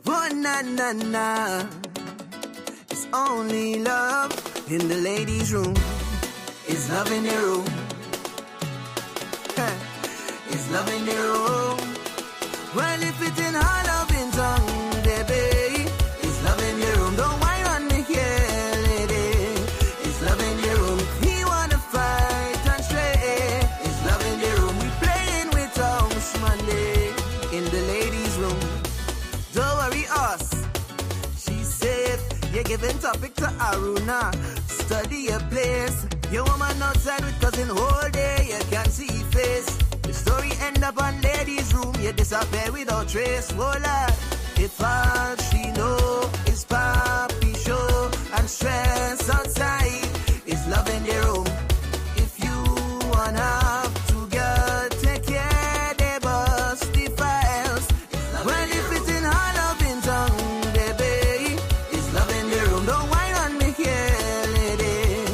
Oh, na, na, na. It's only love in the ladies' room. It's love in the room. It's love in the room. Well, if it's in her loving tongue, baby, it's love in the room. Don't whine on me here, lady. It's love in the room. He wanna fight and stray. It's love in the room. We playing with House Monday in the ladies' room. Don't worry, us. She said, you're giving topic to Aruna. Study your place. Your woman outside with cousin whole day. You can't see face. The story end up on ladies' room. You disappear without trace. Voila. If all she know is papi show and stress outside, it's love in the room. If you wanna have to girl, take care, they bust the files. Well, if it's in her loving tongue, baby, it's love in the room. Don't whine on me here, lady.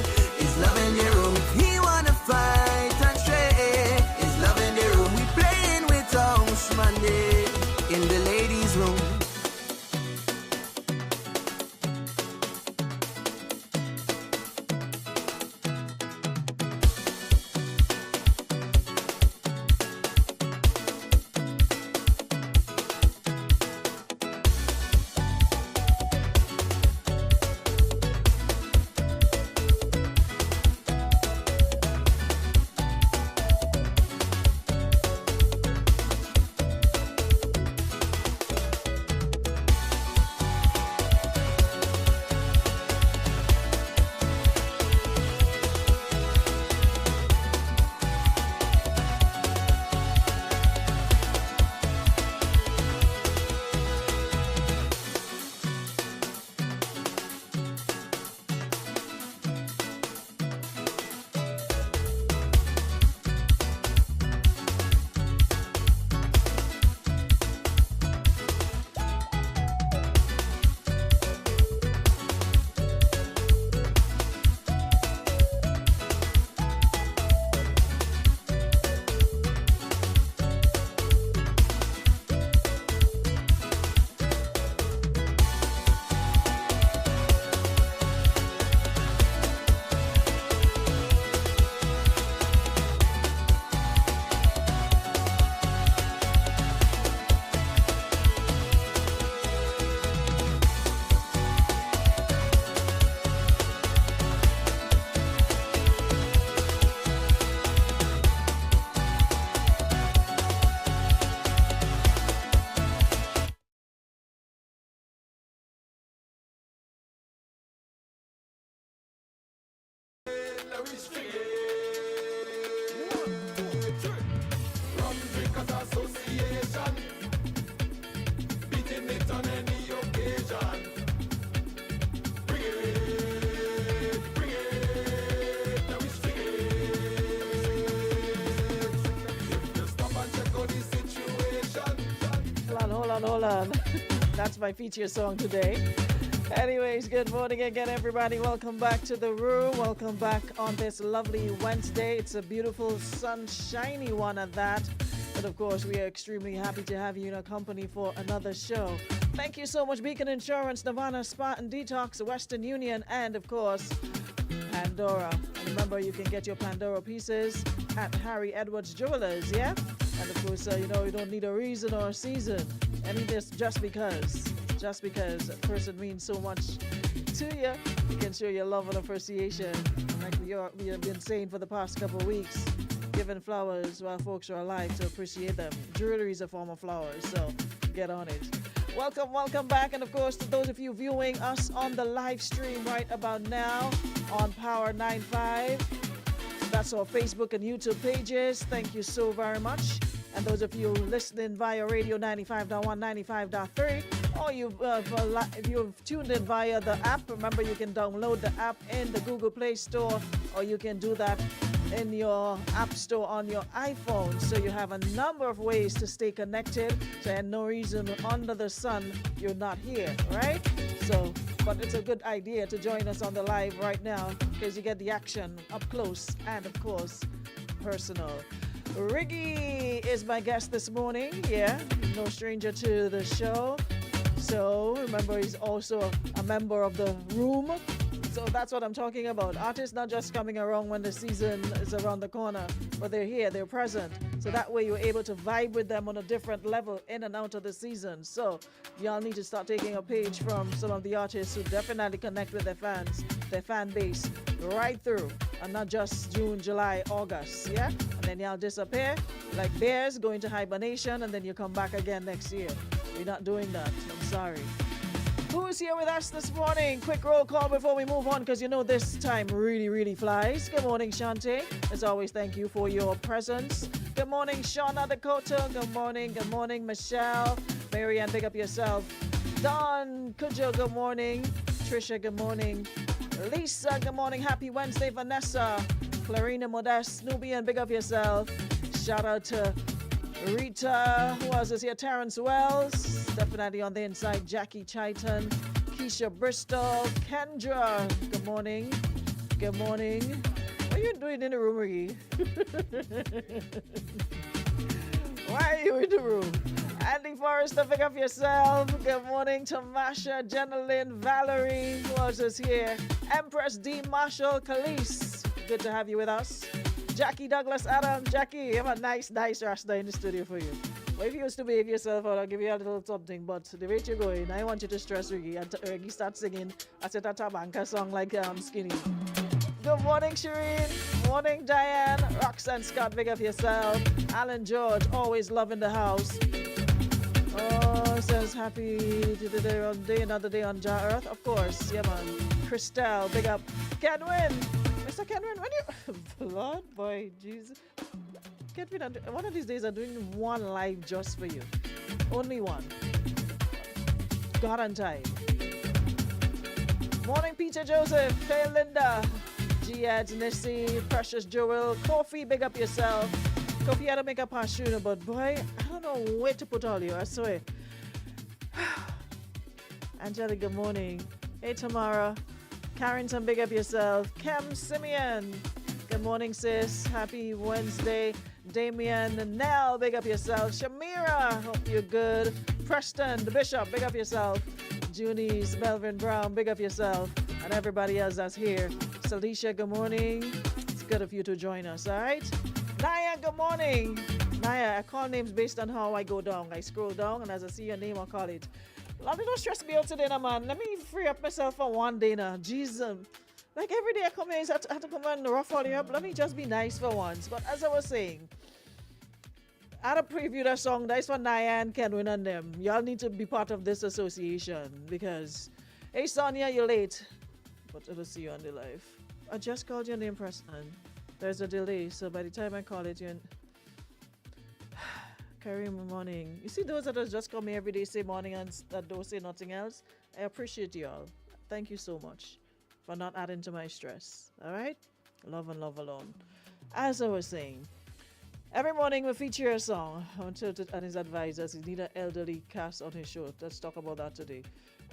It's love in the room. He wanna fight and stray. It's love in the room. We playing with House Monday in the ladies' room. Hold on. That's my feature song today. Anyways, good morning again, everybody. Welcome back to the room. Welcome back on this lovely Wednesday. It's a beautiful, sunshiny one at that. But of course, we are extremely happy to have you in our company for another show. Thank you so much, Beacon Insurance, Nirvana Spa and Detox, Western Union, and of course, Pandora. And remember, you can get your Pandora pieces at Harry Edwards Jewelers, yeah? And of course, you don't need a reason or a season. And just because a person means so much to you, you can show your love and appreciation. Like we have been saying for the past couple of weeks, giving flowers while folks are alive to appreciate them. Jewelry is a form of flowers, so get on it. Welcome back. And of course, to those of you viewing us on the live stream right about now on Power 95, that's our Facebook and YouTube pages. Thank you so very much. And those of you listening via Radio 95.1, 95.3, or if you've tuned in via the app, remember you can download the app in the Google Play Store, or you can do that in your app store on your iPhone. So you have a number of ways to stay connected. So and no reason under the sun you're not here, right? So, but it's a good idea to join us on the live right now because you get the action up close and of course personal. Riggy is my guest this morning. Yeah, no stranger to the show. So remember, he's also a member of the room. So that's what I'm talking about. Artists not just coming around when the season is around the corner, but they're here, they're present. So that way you're able to vibe with them on a different level in and out of the season. So y'all need to start taking a page from some of the artists who definitely connect with their fans, their fan base right through. And not just June, July, August, yeah? And then y'all disappear like bears going to hibernation, and then you come back again next year. We're not doing that. I'm sorry. Who's here with us this morning? Quick roll call before we move on, because you know this time really, really flies. Good morning, Shante. As always, thank you for your presence. Good morning, Shauna Dakota. Good morning, Michelle. Marianne, big up yourself. Don Kujo, good morning. Trisha, good morning. Lisa, good morning. Happy Wednesday, Vanessa. Clarina Modest, Nubian, big up yourself. Shout out to Rita, who else is here? Terrence Wells, definitely on the inside. Jackie Chaiton, Keisha Bristol, Kendra, good morning. Good morning. What are you doing in the room, Riggy? Why are you in the room? Andy Forrester, pick up yourself. Good morning to Masha, Jenilyn, Valerie, who else is here? Empress D. Marshall, Khalees, good to have you with us. Jackie Douglas Adam, Jackie, you have a nice rasta in the studio for you. Well, if you used to behave yourself, I'll give you a little something, but the rate you're going, I want you to stress Riggy, and Riggy start singing a Tabanka song like Skinny. Good morning, Shireen. Morning, Diane. Roxanne Scott, big up yourself. Alan George, always loving the house. Oh, says happy day, another day on Ja Earth. Of course, yeah, man. Christelle, big up. Kenwin. Mr. Kenwin, when you... Lord, boy, Jesus. Kenwin, one of these days I'm doing one live just for you. Only one. God and time. Morning, Peter Joseph. Hey, Linda. G-Ads, Nissy, Precious Joel. Kofi, big up yourself. Kofi had to make a passion, but boy, I don't know where to put all you, I swear. Angela, good morning. Hey, Tamara. Carrington, big up yourself. Kem Simeon, good morning, sis. Happy Wednesday. Damien, Nell, big up yourself. Shamira, hope you're good. Preston, the Bishop, big up yourself. Junice, Melvin Brown, big up yourself. And everybody else that's here. Salisha, good morning. It's good of you to join us, all right? Naya, good morning. Naya, I call names based on how I go down. I scroll down, and as I see your name, I call it. Lord, don't stress me out today, now, man. Let me free up myself for one day now. Jesus. Like every day I come here, I have to come and rough all you up. Let me just be nice for once. But as I was saying, I had to preview that song. That's for Naya and Kenwin and them. Y'all need to be part of this association because, hey, Sonia, you're late. But I'll see you on the live. I just called your name, Preston. There's a delay, so by the time I call it, you're... Kareem, morning. You see those that just call me every day, say morning, and that don't say nothing else? I appreciate y'all. Thank you so much for not adding to my stress. All right? Love and love alone. As I was saying, every morning we feature a song. Until and his advisors, he need an elderly cast on his show. Let's talk about that today.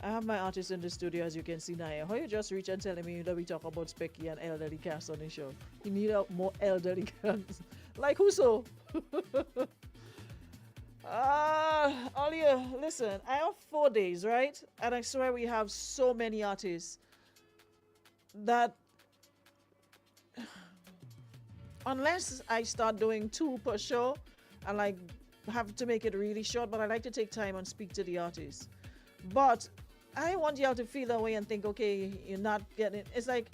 I have my artist in the studio, as you can see, Naya. How you just reach and telling me that we talk about Specky and elderly cast on his show? You need a more elderly cast. Like who so? All you, listen, I have 4 days, right? And I swear we have so many artists that unless I start doing 2 per show, I like have to make it really short, but I like to take time and speak to the artists. But I want y'all to feel that way and think, okay, you're not getting it. It's like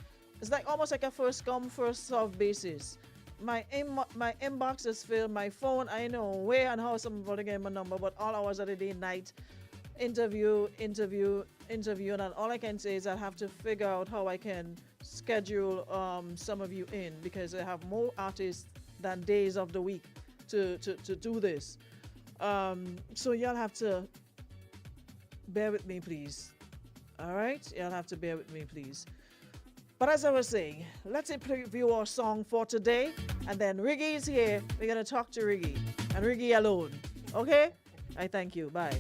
almost like a first come, first serve basis. My inbox is filled, my phone, I know where and how somebody get my number, but all hours of the day, night, interview, and all I can say is I have to figure out how I can schedule some of you in, because I have more artists than days of the week to do this. So y'all have to bear with me, please. All right? Y'all have to bear with me, please. But as I was saying, let's preview our song for today. And then Riggy is here. We're going to talk to Riggy. And Riggy alone. Okay? I thank you. Bye.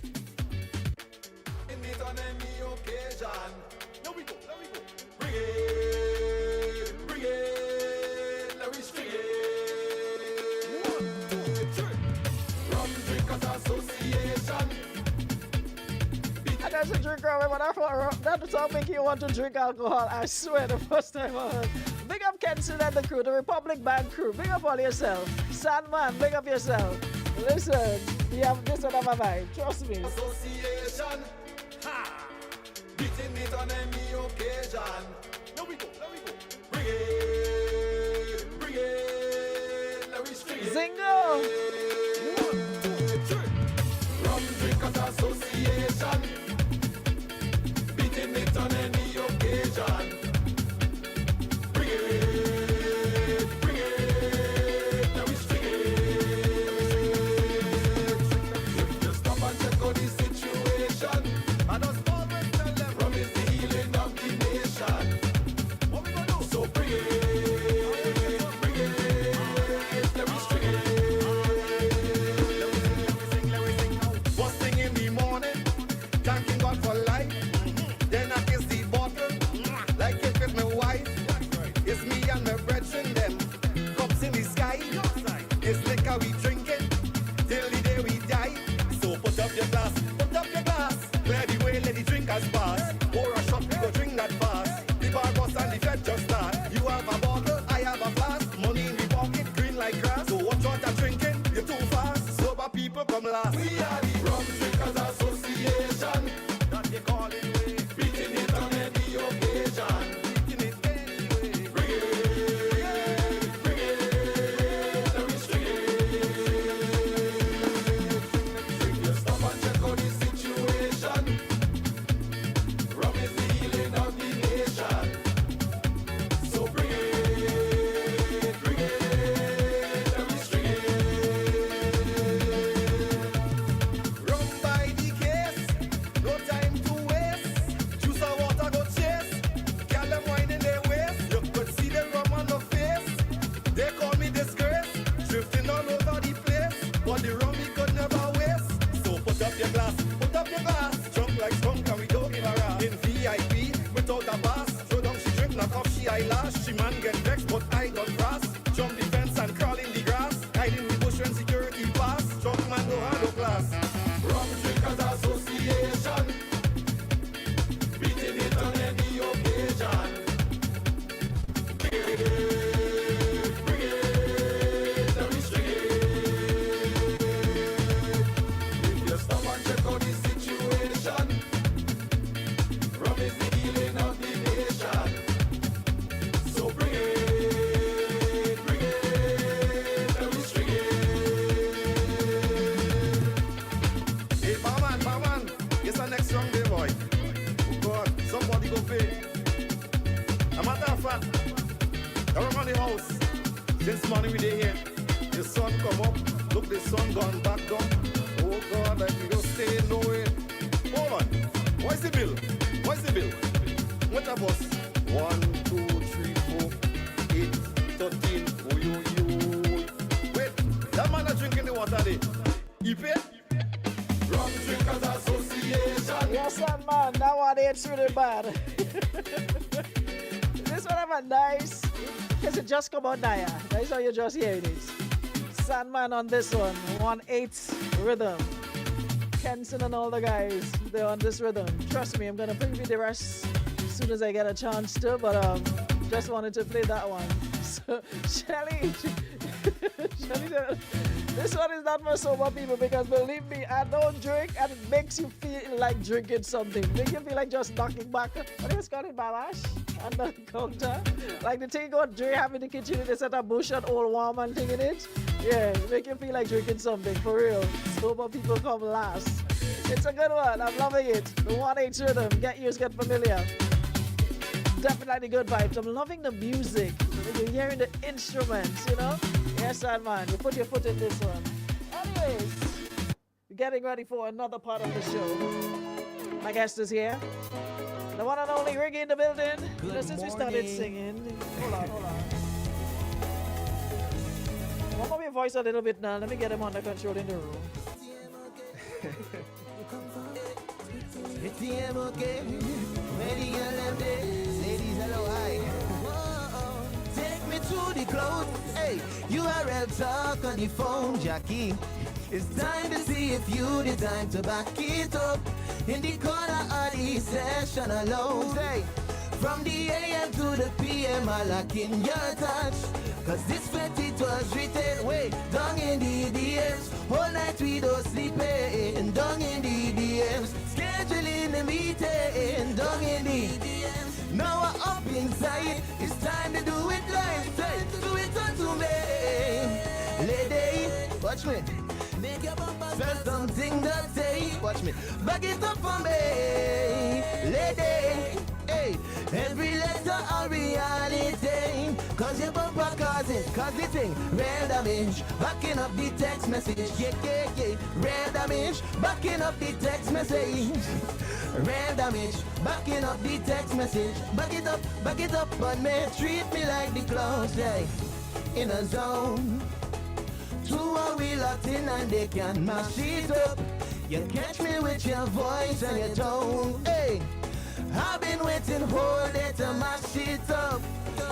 guys to drink rum, but that song make you want to drink alcohol. I swear, the first time I heard. Big up Kenson and the crew, the Republic Band crew. Big up all yourself. Sandman, big up yourself. Listen, you have this one on my vibe. Trust me. Association, ha! Beating it on any occasion. Here we go. Bring it, let me string it. Zingo! 1, 2, 3. Rum Drinkers Association, beating it on any occasion. Bring it, let me string it. Just stop and check out the situation. I just always tell them rum is the healing of the nation. What we gonna do? So bring it, let me string it. Let me sing now. First thing in the morning, thanking God for life. Then I kiss the bottle, like it with my wife. It's me and my brethren, them cups in the sky. It's liquor we drinking till the day we die. So put up your glass, clear the way, let the drinkers pass. Pour a shot, we go drink that fast. The bar boss and the fed just start. You have a bottle, I have a flask. Money in the pocket, green like grass. So watch what I'm drinking, you're too fast. Sober people come last. We are the Rum Drinkers Association, that they call it way. Beating it on any occasion. Beating it anyway. Bring it, let me string it. If you stop and check out the situation, rum is the healing of the nation. So bring it, let me string it. Rum by the case, no time to waste. Juice or water go chase. Girl them wine in their waist. You could see the rum on the face. They call me disgrace, drifting all over the place. But the rum we could never waste. So put up your glass, drunk like skunk and we don't give a rap. In VIP, without a pass, throw down she drink, knock off she eyelash. She man get vexed, but I don't cross. Jump the fence and crawl in the grass. Hide in the bush when security pass. Drunk man no handle class. Rum Drinkers Association, beating it on any occasion. Bring it, let me string it. If you stop and check out the situation, rum is the healing of the nation. So bring it, let me string it. Hey, barman, it's the next song, there, boy. Oh God, somebody go pay. A matter of fact, around the house, since morning we dey here. The sun come up, look the sun gone back down. Oh God, like we don't stay nowhere. Hold on, what's the bill? What a bus? 1, 2, 3, 4, 8, 13. Oh, yo. Wait, that man is drinking the water there. He pay? Rum Drinkers Association. Yes, man, that one ain't really bad. This one have a nice, because it just come out there. That's how you just hear it is. Sandman on this one, 1/8 rhythm. Kenson and all the guys, they're on this rhythm. Trust me, I'm gonna preview the rest as soon as I get a chance to, but just wanted to play that one. So, Shelly, this one is not for sober people because believe me, I don't drink and it makes you feel like drinking something. Make you feel like just knocking back. What do you call it, Balash? On the counter. Like the thing got Dre have in the kitchen, they set a bush and old warm and thing in it. Yeah, make you feel like drinking something, for real. Sober people come last. It's a good one, I'm loving it. The 1/8 rhythm, get yours, get familiar. Definitely good vibes. I'm loving the music. You're hearing the instruments, you know? Yes, man, you put your foot in this one. Anyways, we're getting ready for another part of the show. My guest is here. The one and only Riggy in the building. You know, since we started singing. Hold on. Warm up your voice a little bit now. Let me get him under control in the room. It's the MOK. Ready, girl, them days. Ladies, hello, hi. Take me to the clouds. Hey, URL talk on the phone, Jackie. It's time to see if you the time to back it up. In the corner of the session alone, say, from the AM to the PM, I lock in your touch. Cause this fete it was written way down in the DMs. All night we don't sleep in down in the DMs. Scheduling the meeting down in the DMs. Now we're up inside, it's time to do it live. Do it unto me. Lady, watch me. Make your bumper spell something that say. Watch me. Back it up for me. Lady. Hey, every letter a reality. Cause your bumper cause the thing. Real damage, backing up the text message. Yeah. Real damage, backing up the text message. Real damage, backing up the text message. Back it up, but me treat me like the clouds. Yeah. In a zone. Two are we locked in and they can mash it up. You catch me with your voice and your tone. Hey, I've been waiting whole day to mash it up.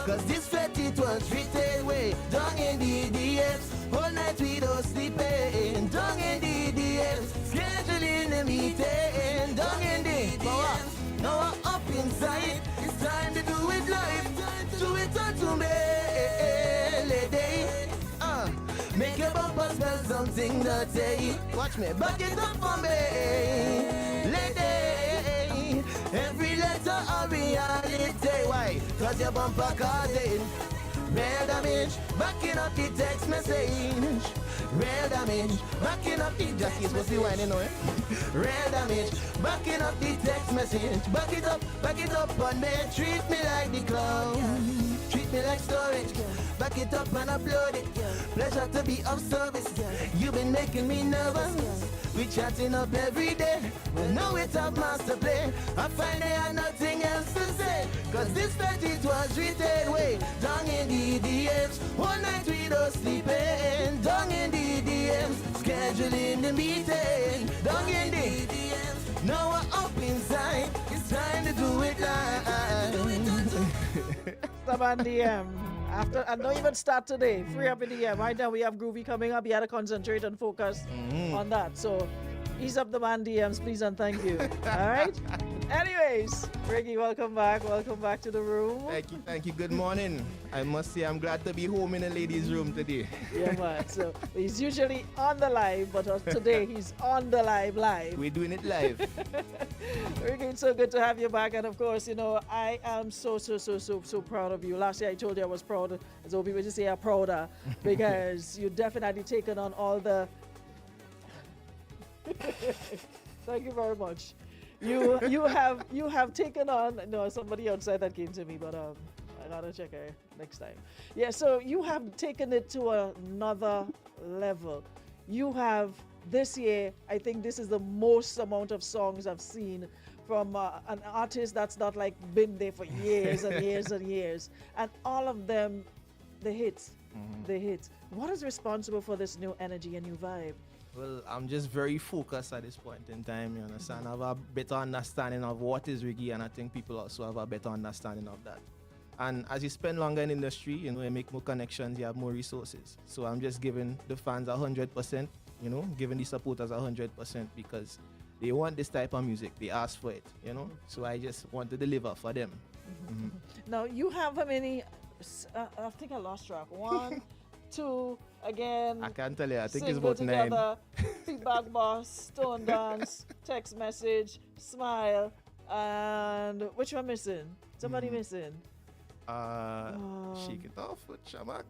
Cause this fete it was written way down in the DMs. All night we don't sleep in down in the DMs. Scheduling the meeting down in the DMs. Now I'm up inside. It's time to do it live. Do it unto me, lady. Make your bumper spell something that say. Watch me, back it up for me, lady. Every letter a reality. Why? Cause your bumper causing real damage. Backing up the text message. Real damage. Backing up the Jackie's was the wine, you know it. Real damage. Backing up the text message. Back it up on me. Treat me like the clown. Treat me like storage. Back it up and upload it. Pleasure to be of service. You've been making me nervous. We chatting up every day. We know it's a master play. I find there are nothing else to say. Cause this fete it was written way down in the DMs. One night we don't sleep in down in the DMs. Scheduling the meeting down in the DMs. Now we're up inside. It's time to do it live. Stop on DM. After, and don't even start today. Free up in the DM. Right now we have Groovy coming up. You had to concentrate and focus on that. So ease up the man DMs, please and thank you. All right? Anyways, Riggy, welcome back. Welcome back to the room. Thank you. Good morning. I must say I'm glad to be home in the ladies' room today. Yeah, man. So he's usually on the live, but today he's on the live. We're doing it live. Riggy, it's so good to have you back. And of course, you know, I am so proud of you. Last year I told you I was proud. So people just say I'm prouder because you definitely taken on all the... Thank you very much. You have taken on, no, somebody outside that came to me, but I gotta check her next time. Yeah, so you have taken it to another level. You have this year, I think this is the most amount of songs I've seen from an artist that's not like been there for years and years and years, and all of them, the hits. What is responsible for this new energy and new vibe? Well, I'm just very focused at this point in time, you understand? I have a better understanding of what is Riggy, and I think people also have a better understanding of that. And as you spend longer in the industry, you know, you make more connections, you have more resources. So I'm just giving the fans 100%, you know, giving the supporters 100% because they want this type of music. They ask for it, you know? So I just want to deliver for them. Now, you have how many, I think I lost track. 1, 2, again. I can't tell you, I think it's Single about together, 9. Feedback boss, stone dance, text message, smile, and which one missing? Somebody missing. Shake it off with Shamak.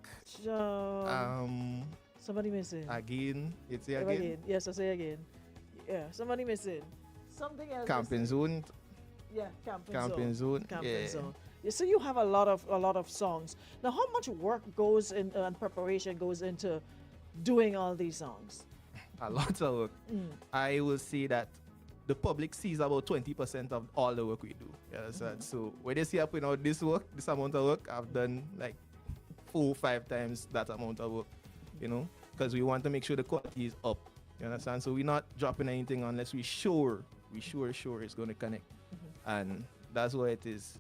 Somebody missing. Again, it's again. Yes, I say again. Yeah, somebody missing. Something else. Camping zone. Yeah, camping zone. Camping zone. Yeah, so you have a lot of songs. Now, how much work goes in and preparation goes into doing all these songs? A lot of work. I will say that the public sees about 20% of all the work we do. So when they see I put out this amount of work, I've done like 4 or 5 times that amount of work, you know, because we want to make sure the quality is up. You understand? So we're not dropping anything unless we're sure it's going to connect. And that's what it is.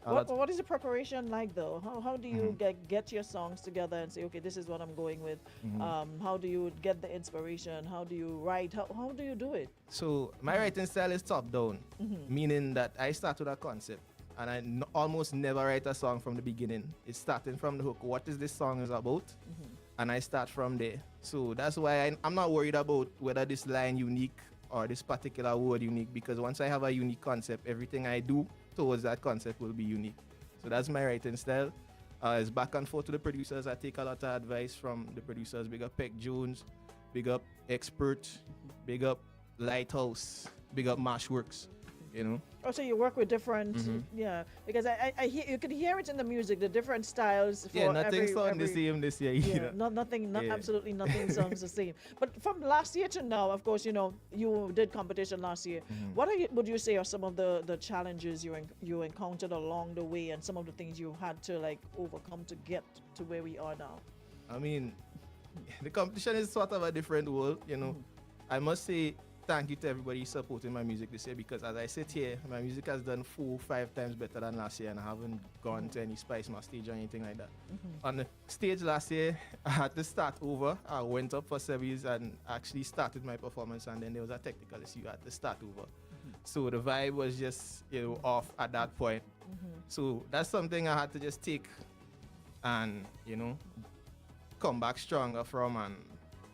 What is the preparation like though? How do you get your songs together and say, okay, this is what I'm going with? How do you get the inspiration? How do you write? How do you do it? So my writing style is top down, meaning that I start with a concept and I almost never write a song from the beginning. It's starting from the hook. What is this song is about? And I start from there. So that's why I'm not worried about whether this line unique or this particular word unique, because once I have a unique concept, everything I do towards that concept will be unique. So that's my writing style. It's back and forth to the producers. I take a lot of advice from the producers. Big up Peck Jones, big up Expert, big up Lighthouse, big up Mashworks, you know. Oh, so you work with different, yeah, because I hear, you can hear it in the music, the different styles. For nothing sounds the same this year either. Absolutely nothing sounds the same. But from last year to now, of course, you did competition last year. What would you say are some of the challenges you encountered along the way, and some of the things you had to like overcome to get to where we are now? I mean, the competition is sort of a different world, I must say thank you to everybody supporting my music this year, because as I sit here, my music has done 4-5 times better than last year, and I haven't gone to any Spice Mass stage or anything like that. On the stage last year, I had to start over. I went up for semis and actually started my performance, and then there was a technical issue. I had to start over. So the vibe was just off at that point. So that's something I had to just take and come back stronger from, and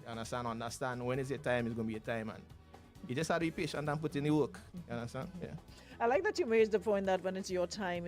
understand when is your time, it's going to be a time, and you just have to be patient and put in the work. You understand? Yeah. I like that you raised the point that when it's your time,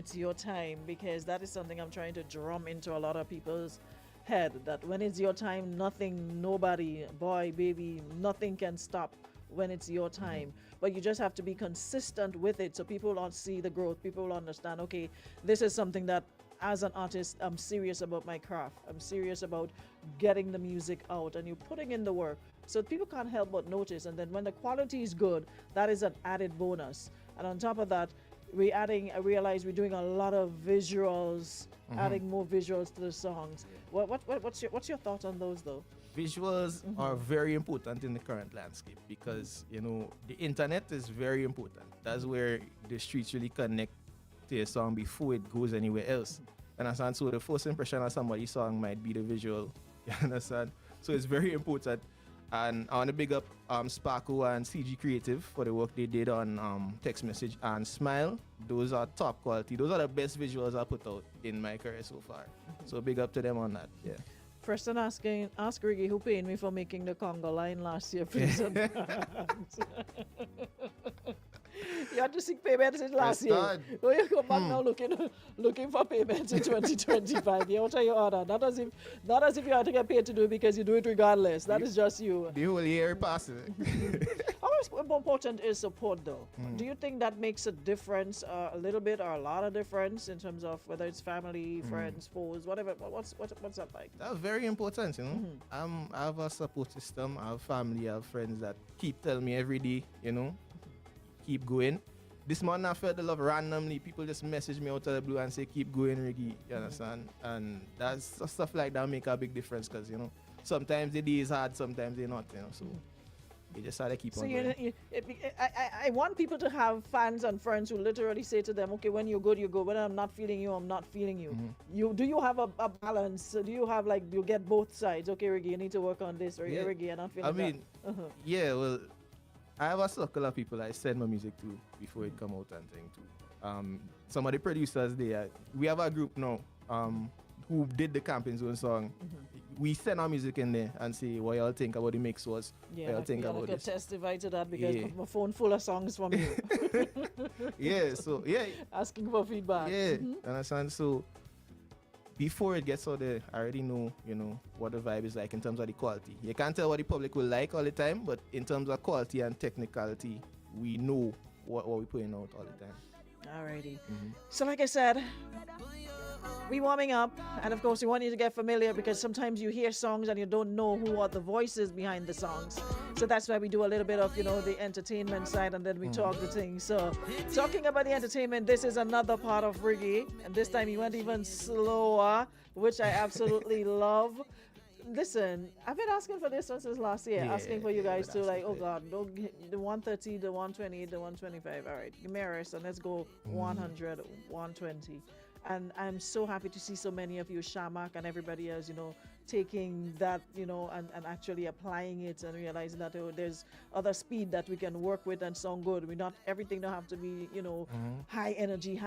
because that is something I'm trying to drum into a lot of people's head, that when it's your time, nothing, nobody, boy, baby, nothing can stop when it's your time. But you just have to be consistent with it so people don't see the growth. People will understand, okay, this is something that as an artist, I'm serious about my craft. I'm serious about getting the music out, and you're putting in the work. So people can't help but notice. And then when the quality is good, that is an added bonus. And on top of that, I realize we're doing a lot of visuals, adding more visuals to the songs. What's your thought on those though? Visuals are very important in the current landscape, because the internet is very important. That's where the streets really connect to a song before it goes anywhere else. Understand? So the first impression of somebody's song might be the visual. You understand? So it's very important. And I want to big up Sparkle and CG Creative for the work they did on Text Message and Smile. Those are top quality. Those are the best visuals I put out in my career so far. So big up to them on that. Yeah. First, ask Riggy who paid me for making the Congo line last year. Please. You had to seek payments in last year. Oh, you come back now looking for payments in 2025. You're out of your order. Not as if you had to get paid to do it, because you do it regardless. That is just you. The whole year passes. How important is support though? Do you think that makes a difference, a little bit or a lot of difference, in terms of whether it's family, friends, foes, whatever? What's that like? That's very important, I have a support system. I have family, I have friends that keep telling me every day, keep going. This morning I felt the love randomly. People just message me out of the blue and say, keep going, Riggy. You understand? And that's stuff like that make a big difference, because sometimes the day is hard, sometimes they're not. So you just have to keep on going. I want people to have fans and friends who literally say to them, okay, when you're good, you're good. When I'm not feeling you, I'm not feeling you. Do you have a balance? Do you have you get both sides? Okay, Riggy, you need to work on this, or Riggy, you're not feeling that. Yeah, well, I have a circle of people I send my music to before it come out and thing too. Some of the producers there, we have a group now who did the Camping Zone song. We send our music in there and say what y'all think about the mix was. Yeah, y'all think about I could this. testify to that, because my phone full of songs from you. Asking for feedback. Yeah, understand? So before it gets out there, I already know, what the vibe is like in terms of the quality. You can't tell what the public will like all the time, but in terms of quality and technicality, we know what we're putting out all the time. Alrighty. So like I said, we warming up, and of course we want you to get familiar, because sometimes you hear songs and you don't know who are the voices behind the songs. So that's why we do a little bit of the entertainment side, and then we talk the things. So talking about the entertainment, this is another part of Riggy, and this time he went even slower, which I absolutely love. Listen, I've been asking for this one since last year, Yeah, asking for you yeah, guys but to that's like, oh okay. God, don't the 130, the 120, the 125. All right, give me a rest and let's go 100, 120. And I'm so happy to see so many of you, Shamak and everybody else, taking that, and actually applying it and realizing that there's other speed that we can work with and sound good. We not everything don't have to be, high energy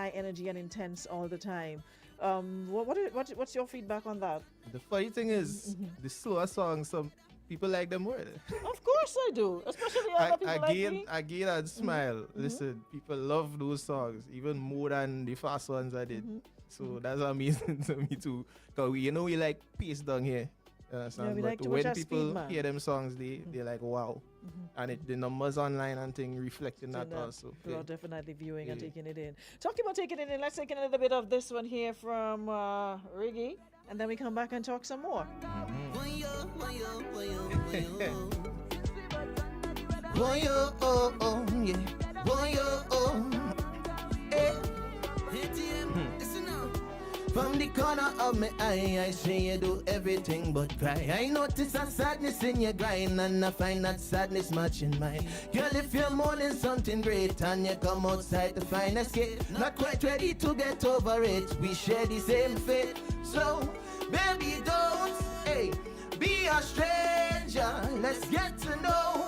and intense all the time. What's your feedback on that? The funny thing is, the slower songs, some people like them more. Of course I do, especially other people like me. Again, and smile. Listen, people love those songs even more than the fast ones I did. So that's amazing to me too. Cause we like pace down here. we But like to when watch our people speed, man. hear them songs, they're like, wow. And the numbers online and thing reflecting that also. People are definitely viewing and Yeah. taking it in. Talking about taking it in, let's take in a little bit of this one here from Riggy, and then we come back and talk some more. Boy, oh, yeah. Boy, oh. Eh. Listen now. From the corner of my eye, I see you do everything but cry. I notice a sadness in your grind, and I find that sadness matching mine. Girl, if you're mourning something great, and you come outside to find escape, not quite ready to get over it, we share the same fate. So, baby, don't, be a stranger. Let's get to know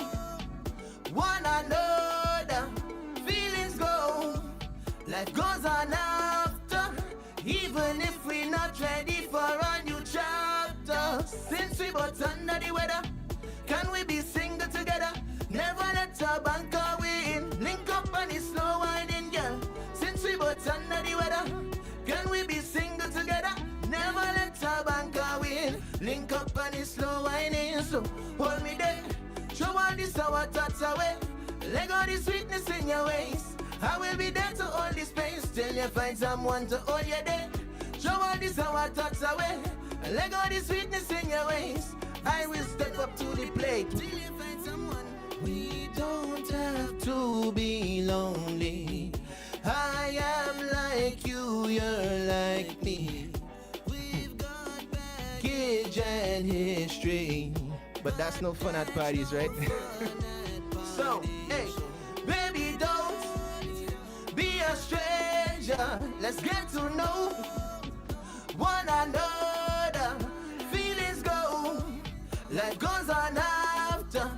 one another. Feelings go, life goes on after, even if we're not ready for a new chapter. Since we both under the weather, can we be single together? Never let our banker win. Link up on the slow winding girl. Since we both under the weather, can we be single together? Never let our banker win. Link up on the slow winding. So hold me there. Show all this our thoughts away. Let go the sweetness in your ways. I will be there to hold the space till you find someone to hold you there. Show all this our thoughts away. Let go the sweetness in your ways. I will step up to the plate till you find someone. We don't have to be lonely. I am like you, you're like me. We've got baggage and history. But that's no fun at parties, right? So, hey, baby, don't be a stranger. Let's get to know one another. Feelings go, life goes on after,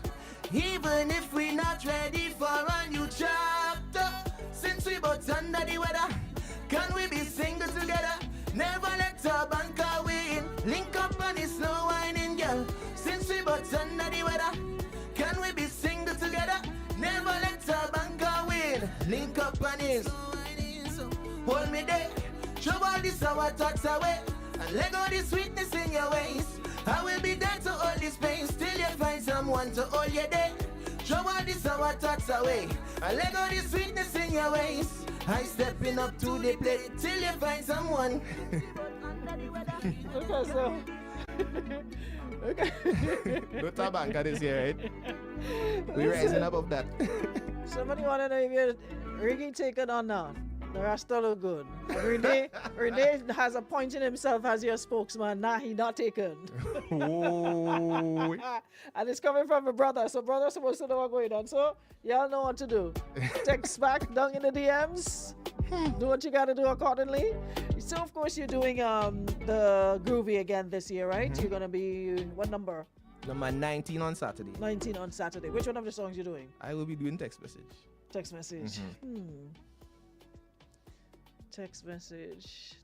even if we're not ready for a new chapter. Since we both under the weather, can we be single together? Never let our banker win. Link up on the slow winding girl. Since we both under the weather, can we be single together? Never let our banker win. Link up on his. Hold me there. Throw all this our thoughts away. And let go the sweetness in your ways. I will be there to hold this space till you find someone to hold you there. Throw all this our thoughts away. And let go the sweetness in your ways. I stepping up to the plate till you find someone. Okay, so. Okay. No tabanka this year, right? We're rising above that. Somebody want to know if you're Riggy taken or not. The Rasta look good. Renee has appointed himself as your spokesman. Nah, he not taken. Oh. And it's coming from a brother. So brother's supposed to know what's going on. So y'all know what to do. Text back down in the DMs. Do what you gotta do accordingly. So of course you're doing the Groovy again this year, right? You're gonna be what number? Number 19 on Saturday. 19 on Saturday. Which one of the songs you doing? I will be doing text message. Text message. Text message.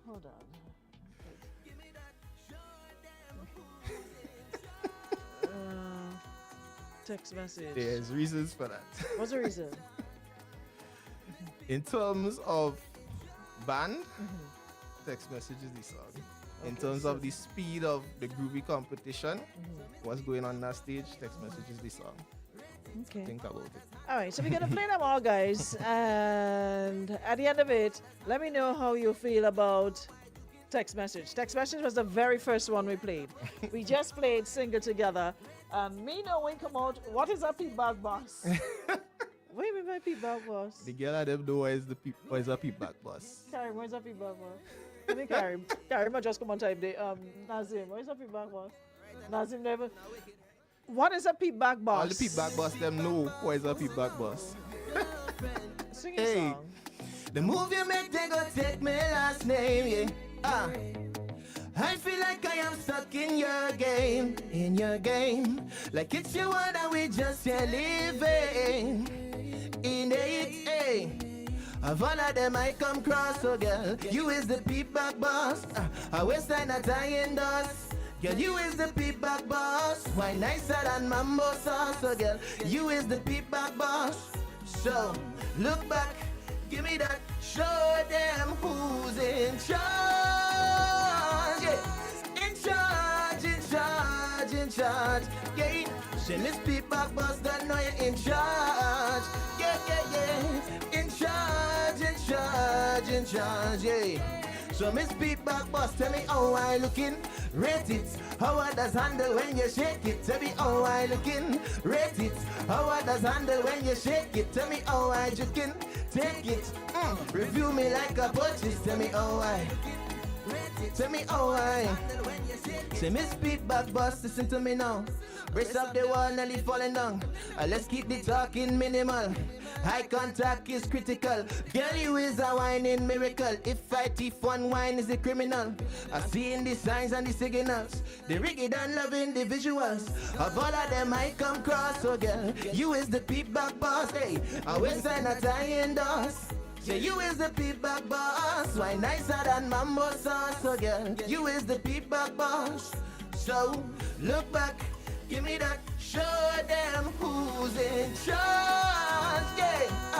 Hold on. Text message. There's reasons for that. What's the reason? In terms of band, text message is the song. In Okay, terms so- of the speed of the groovy competition, what's going on that stage, text message is the song. Okay. Think about it. All right, so we're gonna play them all, guys, and at the end of it, let me know how you feel about text message. Text message was the very first one we played. We just played Single Together, and me knowing come out. What is a feedback boss? Wait, my feedback boss. The girl at them know what is a feedback boss. Karen, where's a feedback boss? Let me carry. Carry my just come on time day. Nazim, what is a feedback boss? Nazim never. What is a feedback boss? All the feedback boss them know what is a feedback boss. Sing a Hey. song. The move you make, they go take my last name, yeah. I feel like I am stuck in your game, like it's your one and we just here living in it, eh. Of all of them I come cross, so girl, you is the feedback boss. I waste time not tying dust. Girl, you is the feedback boss. Why nicer than mambo sauce, so girl, you is the feedback boss. So, look back, give me that, show them who's in charge. Yeah. In charge. Yeah, she miss feedback boss, that know you're in charge. Yeah. In charge, yeah. So miss feedback boss, tell me how I looking, rate it. How I does handle when you shake it. Tell me how I looking, rate it. How I does handle when you shake it. Tell me how I juking, take it. Review me like a purchase. Tell me how I, tell me how I. Say miss feedback boss, listen to me now. Brace up the wall, nearly falling down. Let's keep the talking minimal. Eye contact is critical. Girl, you is a whining miracle. If I thief one wine, is a criminal. I see in the signs and the signals. The Riggy done loving the visuals. Of all of them, I come cross. So girl, you is the feedback boss. Hey, I will sign a tie endorse. Yeah, you is the feedback boss. Why nicer than mambo sauce? So girl, you is the feedback boss. So look back, give me that, show them who's in charge. Yeah. I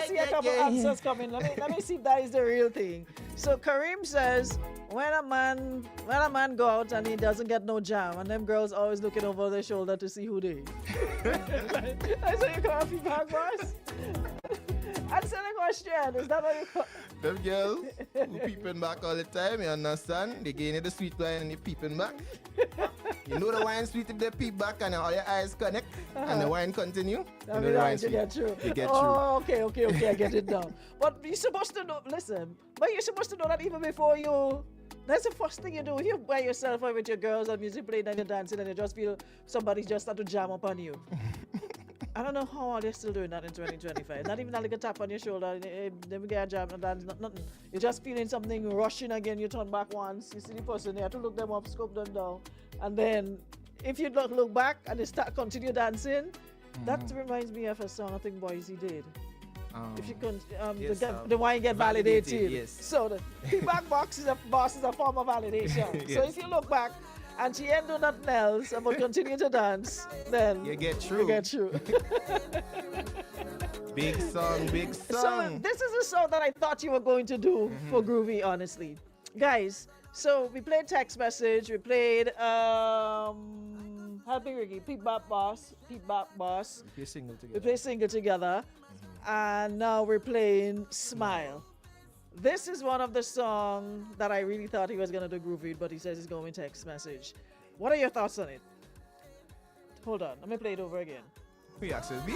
see a couple answers coming. Let me see if that is the real thing. So Kareem says, when a man go out and he doesn't get no jam, and them girls always looking over their shoulder to see who they. That's what you call a feedback boss. Answer the question. Is that what you call? Them girls who peeping back all the time, you understand? They gain you the sweet wine and they peeping back. You know the wine sweet if they peep back and all your eyes connect and the wine continue. I You know mean, the I wine to sweet. get through. You get Oh, okay, I get it now. But you're supposed to know, listen, but you're supposed to know that even before you, that's the first thing you do. If you by yourself or with your girls and music playing and you're dancing and you just feel somebody just start to jam up on you. I don't know how they're still doing that in 2025. Not even a little tap on your shoulder, then we get a jam and dance, nothing. You're just feeling something rushing again, you turn back once, you see the person, you have to look them up, scope them down. And then if you don't look back and they continue dancing, that reminds me of a song I think Boise did. If you can, yes, the wine get validated. yes. So the feedback box is a form of validation. So Yes. if you look back and she ain't do nothing else but continue to dance, then You get through. you get through. Big song. So this is a song that I thought you were going to do for Groovy, honestly. Guys, so we played text message, we played Happy Riggy, Peep Bop Boss. You're single together. We played Single Together. And now we're playing Smile. This is one of the songs that I really thought he was going to do Groovy, but he says he's going to text message. What are your thoughts on it? Hold on, let me play it over again. Who you asking me?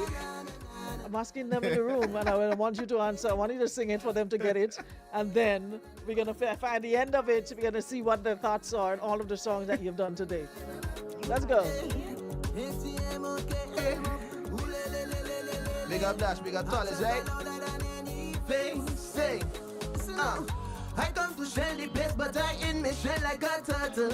I'm asking them in the room, and I want you to answer. I want you to sing it for them to get it, and then we're gonna at the end of it, we're gonna see what their thoughts are on all of the songs that you've done today. Let's go. Big up Dash, big up Tallest, right? Say, I come to shell the place, but I in me shell like a turtle.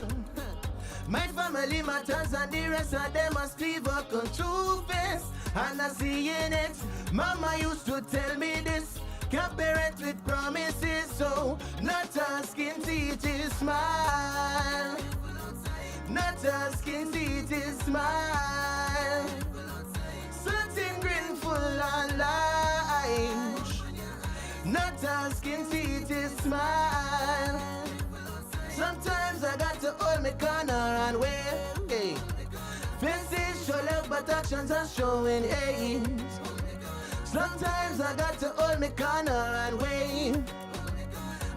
My family matters and the rest of them must be vocal true face. And I see in it, Mama used to tell me this. Can't parent with promises, so not asking teachers smile. Not asking teachers smile. Certain grinful and life. Not asking teachers smile. Sometimes I got to hold my corner and wait. Hey. Faces show love, but actions are showing hate. Sometimes I got to hold my corner and wait.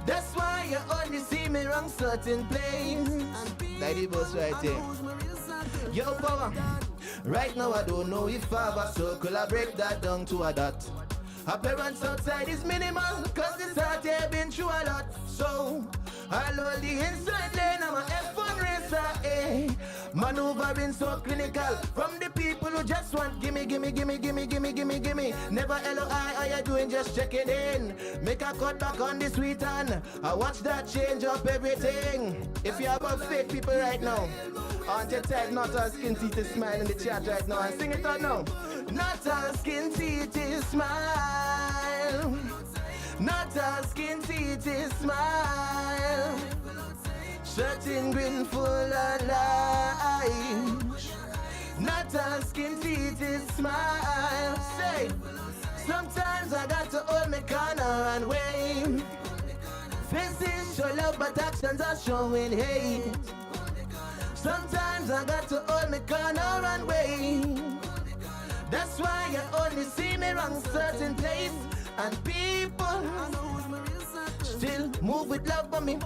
That's why you only see me wrong certain place. Like the boss right there. Yo, power. Right now I don't know if I have a circle. I break that down to a dot. Appearance outside is minimal, cause this heart here been through a lot. So, I'll hold the inside lane, I'm a F1 racer, eh. Maneuvering so clinical, from the people who just want gimme, gimme, gimme, gimme, gimme, gimme, gimme. Never LOI, how you doing, just checking in. Make a cut back on the sweet and I watch that change up everything. If you're about fake people right now, on your tag, not all skin teeth is smile in the chat right now and sing it out now. Not all skin teeth is smile. Not all skin teeth is smile. Shirt in green full of light. Not all skin teeth is smile. Say, sometimes I got to hold my corner and wave. Faces show love but actions are showing hate. Sometimes I got to hold my corner and wave. That's why you only see me wrong certain place. And people still move with love for me.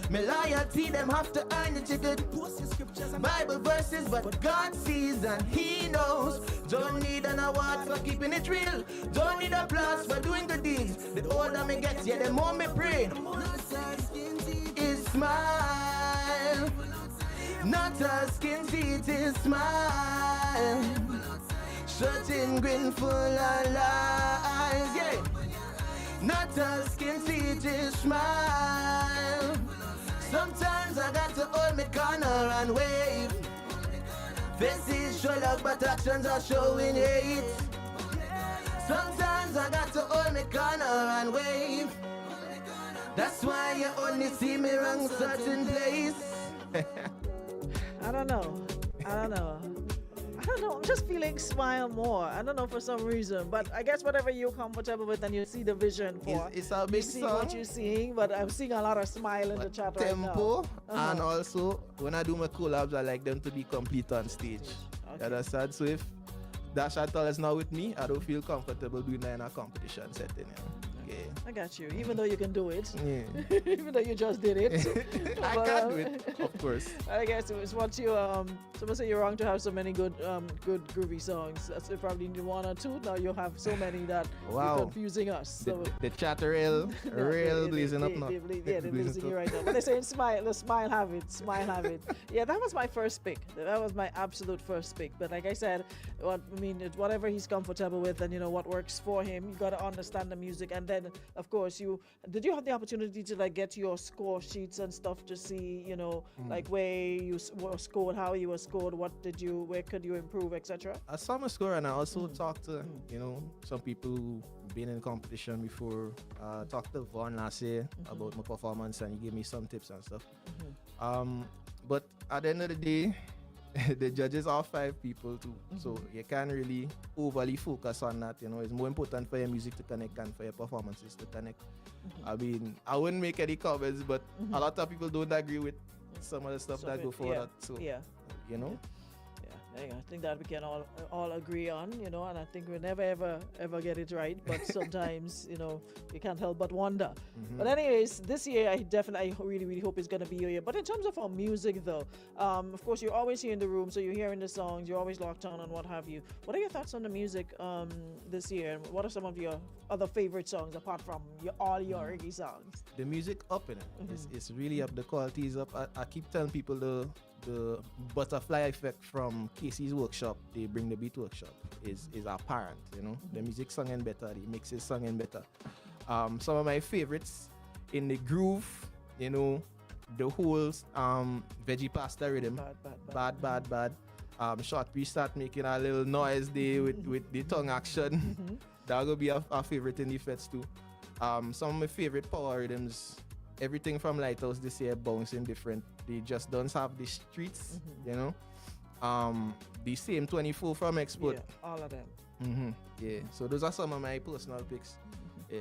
My loyalty, them have to earn it, you could Bible verses, but God sees and He knows. Don't need an award for keeping it real. Don't need applause for doing good deeds. The older me get, yeah, the more me pray. Is smile. Not a skin teeth is smile. Shirt in green full of lies, yeah. Not a skin teeth is smile. Sometimes I got to hold my corner and wave. Faces show love but actions are showing hate. Sometimes I got to hold my corner and wave. That's why you only see me wrong certain place. I don't know. I'm just feeling smile more. I don't know for some reason, but I guess whatever you're comfortable with and you see the vision for. It's a you big see song. what you're seeing, but I'm seeing a lot of smile in the chat right now. Tempo, and also when I do my collabs, I like them to be complete on stage. Okay. You understand? So if Dash Atal is not with me, I don't feel comfortable doing that in a competition setting. Yeah. I got you. Even though you can do it, Yeah. even though you just did it, I But, can do it, of course. I guess it's what you someone say you're wrong to have so many good groovy songs. That's you probably need one or two. Now you have so many that Wow. you're confusing us. So The chatter rail blazing up now. they're losing you right now. But they're saying smile, the smile have it, smile have it. Yeah, that was my first pick. That was my absolute first pick. But like I said, whatever he's comfortable with and what works for him, you gotta understand the music. And then of course did you have the opportunity to like get your score sheets and stuff to see, like where you were scored, how you were scored, where could you improve, etc. I saw my score and I also talked to, some people who been in competition before. Talked to Vaughn last year about my performance and he gave me some tips and stuff. But at the end of the day, the judges are 5 people too. So you can't really overly focus on that. It's more important for your music to connect and for your performances to connect. I mean, I wouldn't make any comments, but a lot of people don't agree with some of the stuff that go for that. So, Yeah, I think that we can all agree on, and I think we'll never ever get it right, but sometimes, you can't help but wonder. But anyways, this year I really, really hope it's going to be your year. But in terms of our music though, of course you're always here in the room, so you're hearing the songs, you're always locked on and what have you. What are your thoughts on the music this year? And what are some of your other favorite songs apart from all your reggae songs? The music up in it. It's really up. The quality is up. I keep telling people the butterfly effect from Casey's workshop, they bring the beat workshop, is apparent. The music singing better, the mixes singing better. Some of my favorites in the groove, the whole veggie pasta rhythm, bad. Short we start making a little noise there with the tongue action. That will be a favorite in the fets too. Some of my favorite power rhythms, everything from Lighthouse this year bouncing different. They just don't have the streets, the same 24 from Export. Yeah, all of them. Yeah, so those are some of my personal picks. Yeah.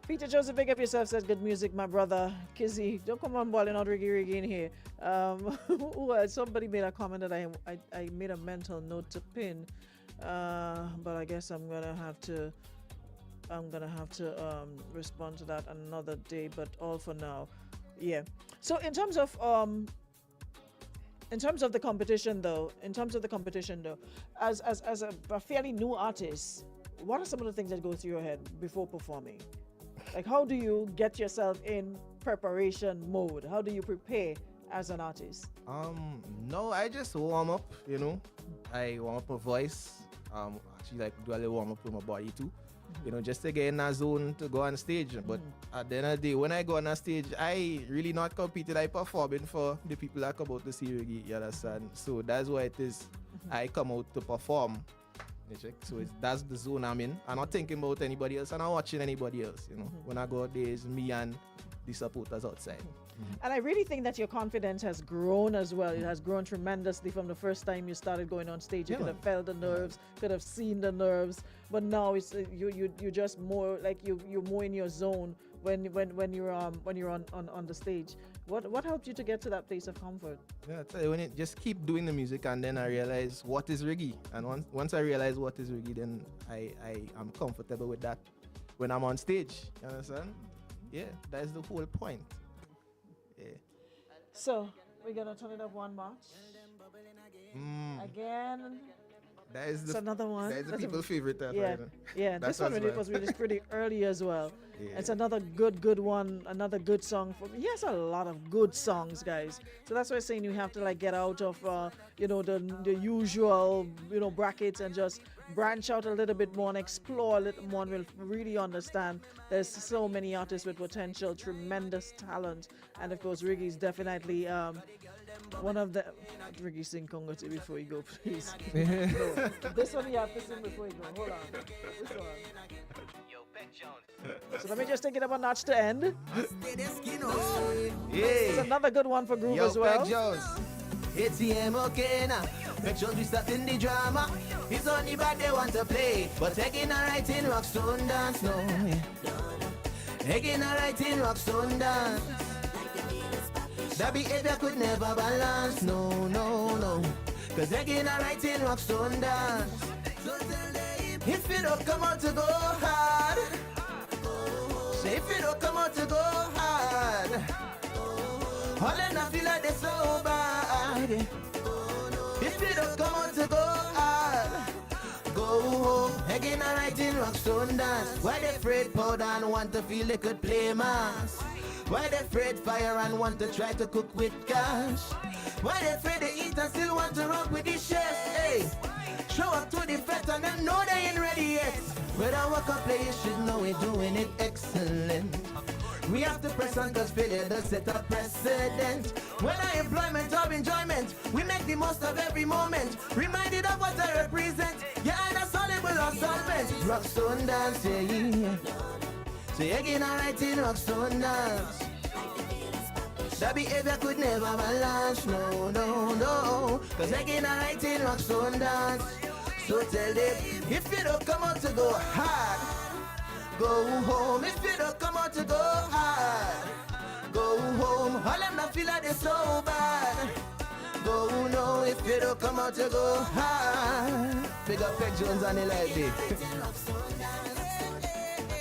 Peter Joseph, big up yourself, says good music, my brother. Kizzy, don't come on balling out Riggy in here. Somebody made a comment that I made a mental note to pin, but I guess I'm gonna have to respond to that another day, but all for now. Yeah. So in terms of the competition though, as a fairly new artist, what are some of the things that go through your head before performing? Like, how do you get yourself in preparation mode? How do you prepare as an artist? No, I just warm up, you know. I warm up my voice. Actually, like, do a little warm up with my body too. You know, just to get in that zone to go on stage. But at the end of the day, when I go on a stage, I really not competing. I performing for the people that come out to see Riggy, you understand? So that's why it is. I come out to perform. You check? So that's the zone I'm in. I'm not thinking about anybody else. I'm not watching anybody else, you know. When I go out there, it's me and the supporters outside. And I really think that your confidence has grown as well. It has grown tremendously from the first time you started going on stage. You could have felt the nerves, could have seen the nerves, but now it's you just more like you're more in your zone when you're on the stage. What helped you to get to that place of comfort? Yeah, I tell you, when it just keep doing the music, and then I realize what is Riggy, and once I realize what is Riggy, then I am comfortable with that when I'm on stage. You understand? Yeah, that is the whole point. Yeah. So we're gonna turn it up one march. Again. That is It's another one. That is the people's favorite. Yeah. This one was released pretty early as well. Yeah. It's another good one, another good song. He has a lot of good songs, guys. So that's why I'm saying you have to like get out of the usual brackets and just branch out a little bit more and explore a little more, and we'll really understand there's so many artists with potential, tremendous talent, and of course Riggy is definitely one of the. Riggy, sing Congo to before you go, please. No, this one you have to sing before you go. Hold on. This one. So let me just take it up a notch to end. It's another good one for Groove as well. Peck Jones. It's the MOK Peck Jones, we starting the drama. It's only bad they want to play, but taking a right in Rockstone dance, no. Taking a right in Rockstone dance. That behavior could never balance, no. Cause taking a right in Rockstone dance. If you don't come out to go hard, say if you don't come out to go hard, all them I feel like they're so bad. If you don't come out to go hard, go home, again a right in Rockstone dance. Why they afraid powder and want to feel they could play mass? Why they afraid fire and want to try to cook with cash? Why they afraid to eat and still want to rock with the chef? Hey, show up to the fete and them know they ain't ready yet. When I walk up play, you should know we're doing it excellent. We have to press on cause failure does set a precedent. When our employment or enjoyment, we make the most of every moment. Reminded of what I represent. Yeah, and a soluble or solvent. Rockstone dance, yeah. Say again, I write in Rockstone dance. That behavior could never balance, no. Cause again, I write in Rockstone dance. So tell them, if you don't come out to go hard, go home. If you don't come out to go hard, go home. All them not feel like they're so bad. Go no, if you don't come out to go hard. Big up Peck Jones on the live day.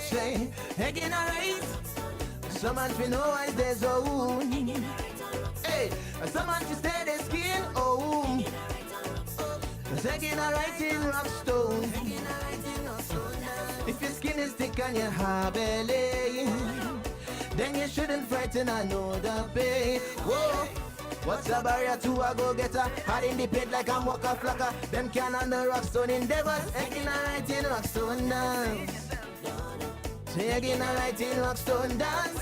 Say, again alright. Someone fi know why there's a wound. Hey, someone fi stay their skin home. Again alright in Rockstone. If your skin is thick and you have belly, then you shouldn't frighten another pain. Whoa, what's the barrier to a go-getter? Hard in the pit like I'm walker flocker. Them can under Rockstone endeavors. Again alright in Rockstone dance. Say again alright in Rockstone dance.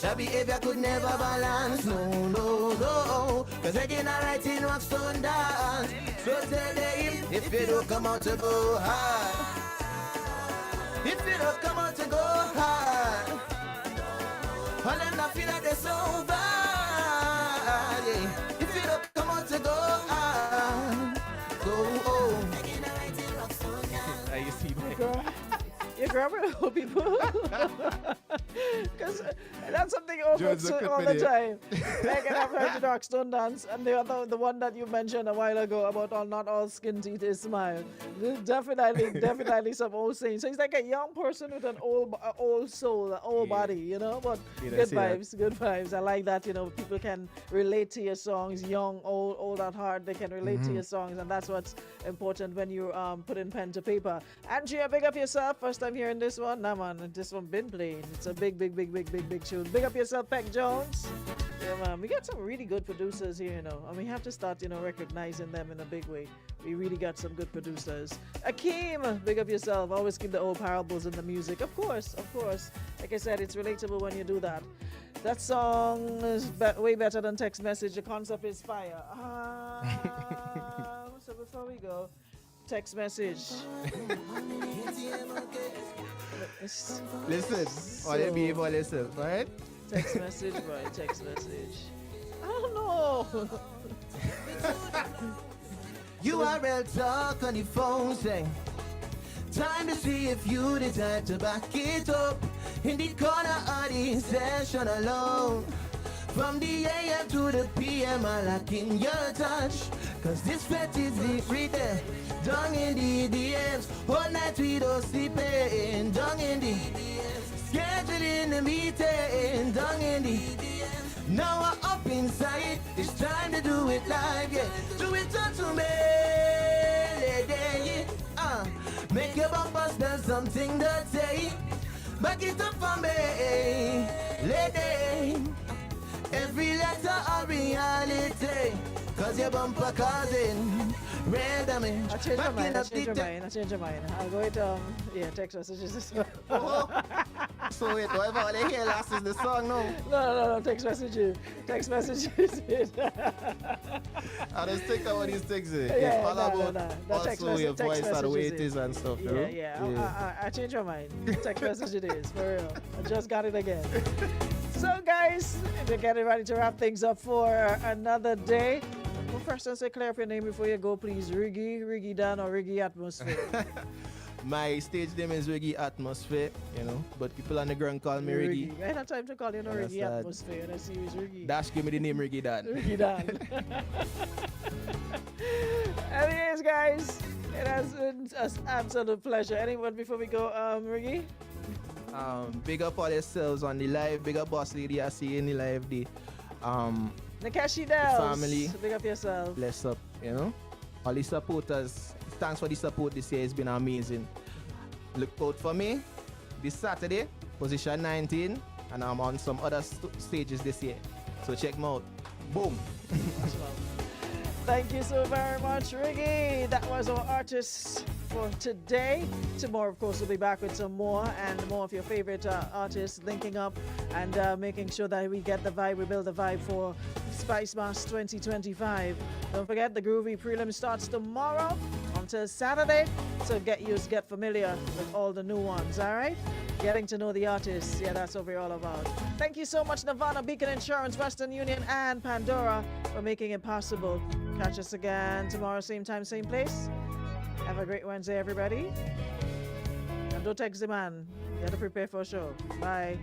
That behavior could never balance, no. Cause again alright in Rockstone dance. So tell them, if you don't come out to go hard, if you don't come out to go hard, all them not feel like they're so bad. If you don't come out to go hard, go home. You see, You're grabbing old people. Because that's something over Jones, look all at the me time. Like, I've heard the Dark Stone dance, and the one that you mentioned a while ago about not all skin teeth is smile. Definitely some old saying. So he's like a young person with an old soul, an old body, you know. But Yeah, good see that. vibes, good vibes. I like that. You know, people can relate to your songs, young, old at heart. They can relate to your songs, and that's what's important when you put in pen to paper. Andrea, big up yourself. First time hearing this one. Nah, man, this one been playing. It's a big tune. Big up yourself, Peck Jones. Yeah, man, we got some really good producers here, you know, and we have to start, you know, recognizing them in a big way. We really got some good producers. Akeem, big up yourself. Always keep the old parables in the music. Of course. Like I said, it's relatable when you do that. That song is way better than text message. The concept is fire. So before we go, text message. Listen, all they be able to listen, right? Text message, boy. Text message. I don't know. URL talk on the phone saying, time to see if you decide to back it up. In the corner of the session alone. From the AM to the PM, I like in your touch. Cause this fete is written down in the DMs. All night we don't sleep in, down in the DMs. Scheduling the meeting, down in the DMs. Now we're up inside, it's time to do it live, yeah. Do it unto me, lady. Make your bumper smell something dirty. Back it up for me, lady. Every letter a reality. Cause your bumper causing real damage. I changed my mind. I'll go with, text messages. So wait, whatever all they hear last is the song, no? No, text messages. Text messages. I just think about these things. Yeah, It's all no. about The text also your text voice and the way it messages is and stuff, you know? Yeah. I changed my mind. Text message it is, for real. I just got it again. So, guys, we're getting ready to wrap things up for another day. Well, first, let's say clear up your name before you go, please. Riggy Dan, or Riggy Atmosphere. My stage name is Riggy Atmosphere, you know, but people on the ground call me Riggy. I had time to call you no Riggy Understand. Atmosphere, and I see you as Riggy. Dash give me the name Riggy Dan. Riggy Dan. Anyways, guys, it has been an absolute pleasure. Anyone before we go, Riggy? Big up all yourselves on the live. Big up Boss Lady, I see you in the live. Nakashi Dells. family. Big up yourself. Bless up, you know. All the supporters, thanks for the support this year. It's been amazing. Look out for me this Saturday, position 19, and I'm on some other stages this year. So check me out. Boom. Thank you so very much, Riggy. That was our artists for today. Tomorrow, of course, we'll be back with some more and more of your favorite artists linking up and making sure that we get the vibe, we build the vibe for Spice Mass 2025. Don't forget, the Groovy Prelim starts tomorrow until Saturday. So get familiar with all the new ones, all right? Getting to know the artists. Yeah, that's what we're all about. Thank you so much, Nirvana, Beacon Insurance, Western Union, and Pandora for making it possible. Catch us again tomorrow, same time, same place. Have a great Wednesday, everybody. And don't text the man. You have to prepare for a show. Bye.